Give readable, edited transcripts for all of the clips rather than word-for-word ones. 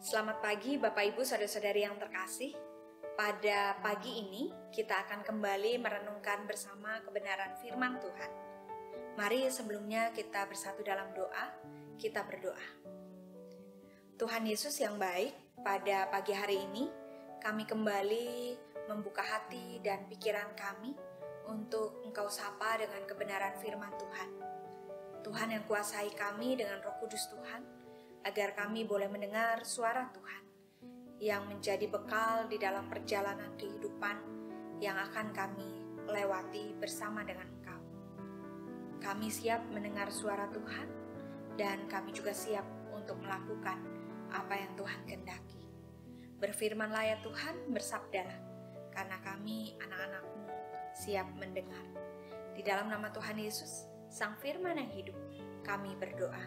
Selamat pagi Bapak Ibu Saudara-saudari yang terkasih. Pada pagi ini kita akan kembali merenungkan bersama kebenaran firman Tuhan. Mari sebelumnya kita bersatu dalam doa, kita berdoa. Tuhan Yesus yang baik, pada pagi hari ini kami kembali membuka hati dan pikiran kami untuk Engkau sapa dengan kebenaran firman Tuhan. Tuhan yang kuasai kami dengan Roh Kudus Tuhan, agar kami boleh mendengar suara Tuhan yang menjadi bekal di dalam perjalanan kehidupan yang akan kami lewati bersama dengan Engkau. Kami siap mendengar suara Tuhan dan kami juga siap untuk melakukan apa yang Tuhan kehendaki. Berfirmanlah ya Tuhan, bersabdalah, karena kami anak-anak-Mu siap mendengar. Di dalam nama Tuhan Yesus, Sang Firman yang hidup, kami berdoa.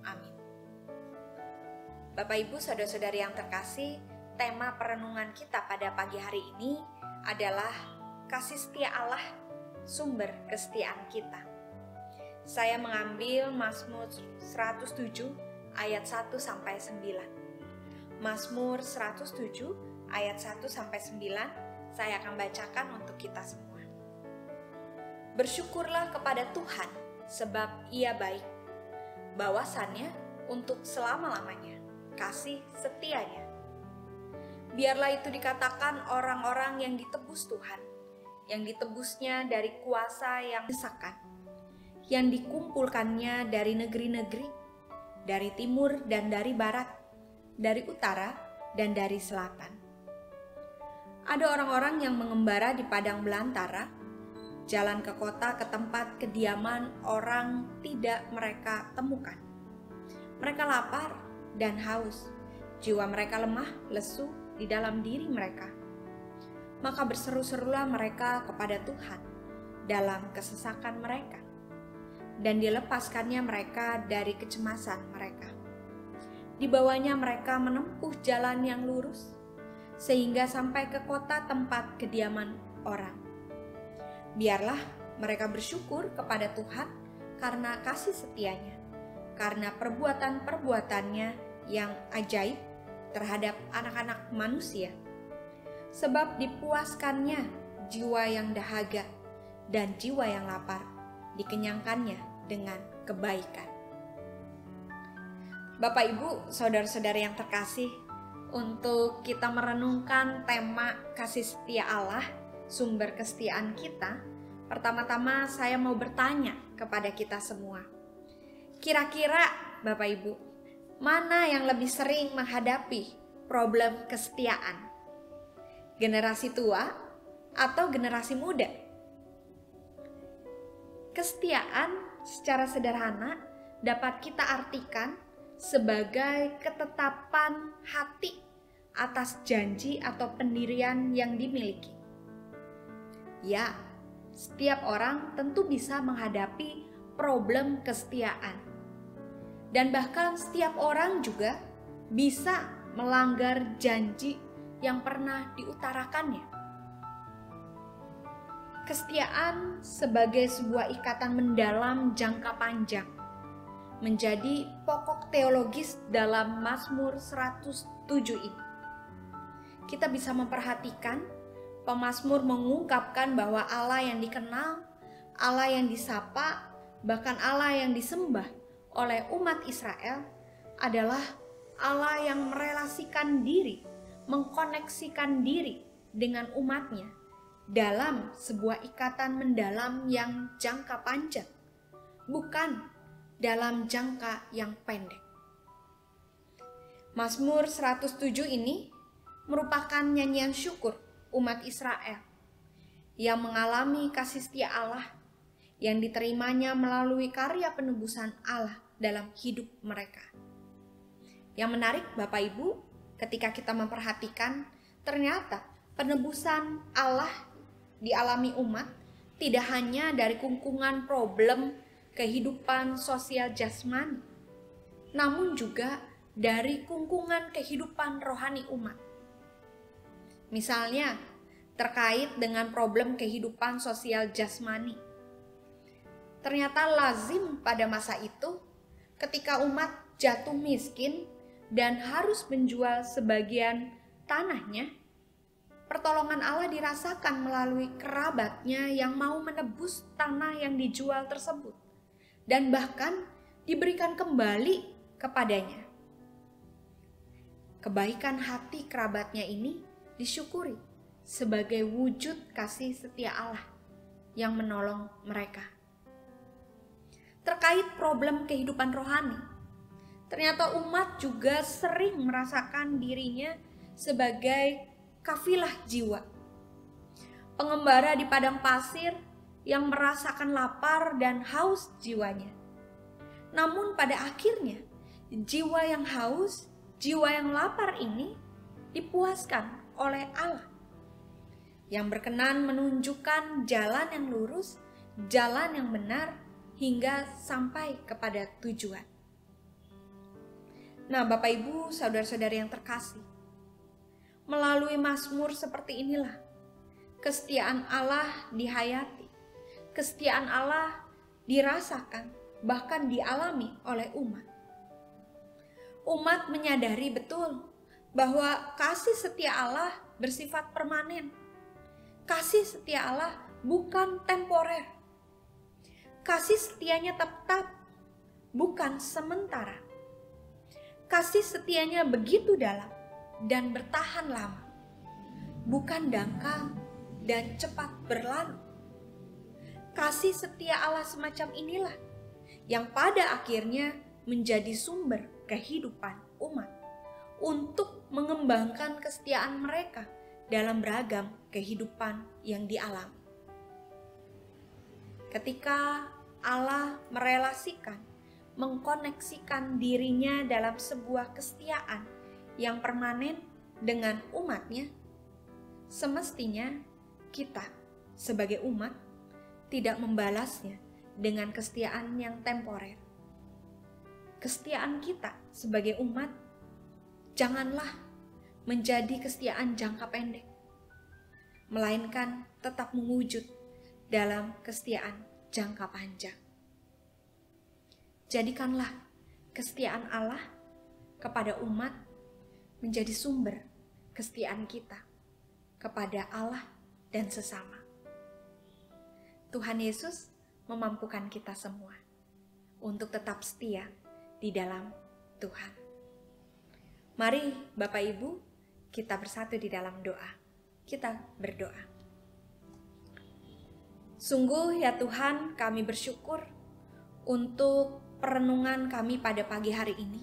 Amin. Bapak Ibu Saudara-saudari yang terkasih, tema perenungan kita pada pagi hari ini adalah kasih setia Allah, sumber kesetiaan kita. Saya mengambil Mazmur 107 ayat 1-9. Mazmur 107 ayat 1-9 saya akan bacakan untuk kita semua. Bersyukurlah kepada Tuhan sebab Ia baik, bahwasannya untuk selama-lamanya kasih setianya. Biarlah itu dikatakan orang-orang yang ditebus Tuhan, yang ditebusnya dari kuasa yang desakan, yang dikumpulkannya dari negeri-negeri, dari timur dan dari barat, dari utara dan dari selatan. Ada orang-orang yang mengembara di padang belantara, jalan ke kota ke tempat kediaman orang tidak mereka temukan. Mereka lapar dan haus, jiwa mereka lemah, lesu di dalam diri mereka. Maka berseru-serulah mereka kepada Tuhan dalam kesesakan mereka, dan dilepaskannya mereka dari kecemasan mereka. Dibawanya mereka menempuh jalan yang lurus, sehingga sampai ke kota tempat kediaman orang. Biarlah mereka bersyukur kepada Tuhan karena kasih setianya, karena perbuatan-perbuatannya yang ajaib terhadap anak-anak manusia. Sebab dipuaskannya jiwa yang dahaga dan jiwa yang lapar dikenyangkannya dengan kebaikan. Bapak Ibu, saudara-saudara yang terkasih, untuk kita merenungkan tema kasih setia Allah, sumber kesetiaan kita, pertama-tama saya mau bertanya kepada kita semua. Kira-kira Bapak Ibu, mana yang lebih sering menghadapi problem kesetiaan? Generasi tua atau generasi muda? Kesetiaan secara sederhana dapat kita artikan sebagai ketetapan hati atas janji atau pendirian yang dimiliki. Ya, setiap orang tentu bisa menghadapi problem kesetiaan. Dan bahkan setiap orang juga bisa melanggar janji yang pernah diutarakannya. Kesetiaan sebagai sebuah ikatan mendalam jangka panjang menjadi pokok teologis dalam Mazmur 107 ini. Kita bisa memperhatikan pemazmur mengungkapkan bahwa Allah yang dikenal, Allah yang disapa, bahkan Allah yang disembah oleh umat Israel adalah Allah yang merelasikan diri, mengkoneksikan diri dengan umatnya dalam sebuah ikatan mendalam yang jangka panjang, bukan dalam jangka yang pendek. Mazmur 107 ini merupakan nyanyian syukur umat Israel yang mengalami kasih setia Allah yang diterimanya melalui karya penebusan Allah dalam hidup mereka. Yang menarik Bapak Ibu, ketika kita memperhatikan, ternyata penebusan Allah dialami umat tidak hanya dari kungkungan problem kehidupan sosial jasmani, namun juga dari kungkungan kehidupan rohani umat. Misalnya, terkait dengan problem kehidupan sosial jasmani. Ternyata lazim pada masa itu ketika umat jatuh miskin dan harus menjual sebagian tanahnya, pertolongan Allah dirasakan melalui kerabatnya yang mau menebus tanah yang dijual tersebut dan bahkan diberikan kembali kepadanya. Kebaikan hati kerabatnya ini disyukuri sebagai wujud kasih setia Allah yang menolong mereka. Terkait problem kehidupan rohani, ternyata umat juga sering merasakan dirinya sebagai kafilah jiwa. Pengembara di padang pasir yang merasakan lapar dan haus jiwanya. Namun pada akhirnya, jiwa yang haus, jiwa yang lapar ini dipuaskan oleh Allah yang berkenan menunjukkan jalan yang lurus, jalan yang benar, hingga sampai kepada tujuan. Nah, Bapak Ibu, saudara-saudari yang terkasih, melalui Mazmur seperti inilah kesetiaan Allah dihayati, kesetiaan Allah dirasakan, bahkan dialami oleh umat. Umat menyadari betul bahwa kasih setia Allah bersifat permanen. Kasih setia Allah bukan temporer. Kasih setianya tetap, bukan sementara. Kasih setianya begitu dalam dan bertahan lama, bukan dangkal dan cepat berlalu. Kasih setia Allah semacam inilah yang pada akhirnya menjadi sumber kehidupan umat untuk mengembangkan kesetiaan mereka dalam beragam kehidupan yang dialami. Ketika Allah merelasikan, mengkoneksikan dirinya dalam sebuah kesetiaan yang permanen dengan umatnya, semestinya kita sebagai umat tidak membalasnya dengan kesetiaan yang temporer. Kesetiaan kita sebagai umat janganlah menjadi kesetiaan jangka pendek, melainkan tetap mewujud dalam kesetiaan jangka panjang. Jadikanlah kesetiaan Allah kepada umat menjadi sumber kesetiaan kita kepada Allah dan sesama. Tuhan Yesus memampukan kita semua untuk tetap setia di dalam Tuhan. Mari Bapak Ibu, kita bersatu di dalam doa. Kita berdoa. Sungguh ya Tuhan, kami bersyukur untuk perenungan kami pada pagi hari ini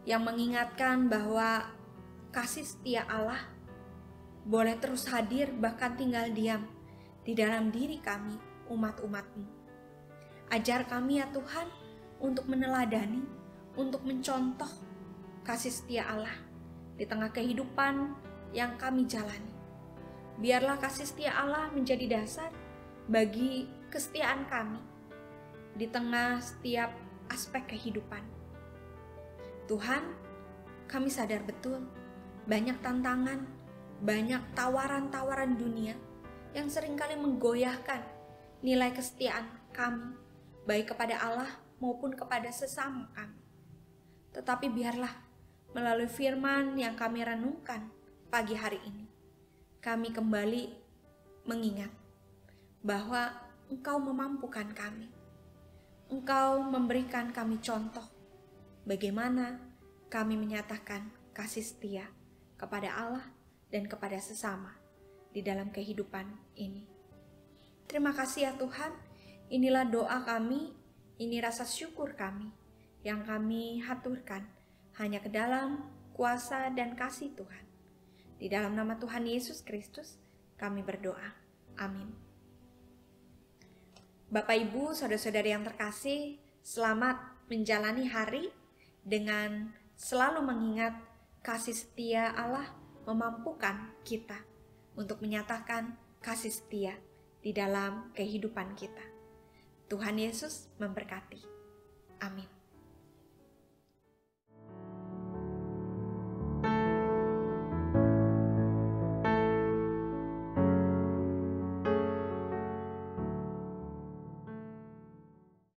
yang mengingatkan bahwa kasih setia Allah boleh terus hadir bahkan tinggal diam di dalam diri kami umat-umat-Mu. Ajar kami ya Tuhan untuk meneladani, untuk mencontoh kasih setia Allah di tengah kehidupan yang kami jalani. Biarlah kasih setia Allah menjadi dasar bagi kesetiaan kami di tengah setiap aspek kehidupan. Tuhan, kami sadar betul banyak tantangan, banyak tawaran-tawaran dunia yang seringkali menggoyahkan nilai kesetiaan kami, baik kepada Allah maupun kepada sesama kami. Tetapi biarlah melalui firman yang kami renungkan pagi hari ini, kami kembali mengingat bahwa Engkau memampukan kami. Engkau memberikan kami contoh bagaimana kami menyatakan kasih setia kepada Allah dan kepada sesama di dalam kehidupan ini. Terima kasih ya Tuhan, inilah doa kami, ini rasa syukur kami yang kami haturkan hanya ke dalam kuasa dan kasih Tuhan. Di dalam nama Tuhan Yesus Kristus kami berdoa. Amin. Bapak Ibu, saudara-saudari yang terkasih, selamat menjalani hari dengan selalu mengingat kasih setia Allah memampukan kita untuk menyatakan kasih setia di dalam kehidupan kita. Tuhan Yesus memberkati. Amin.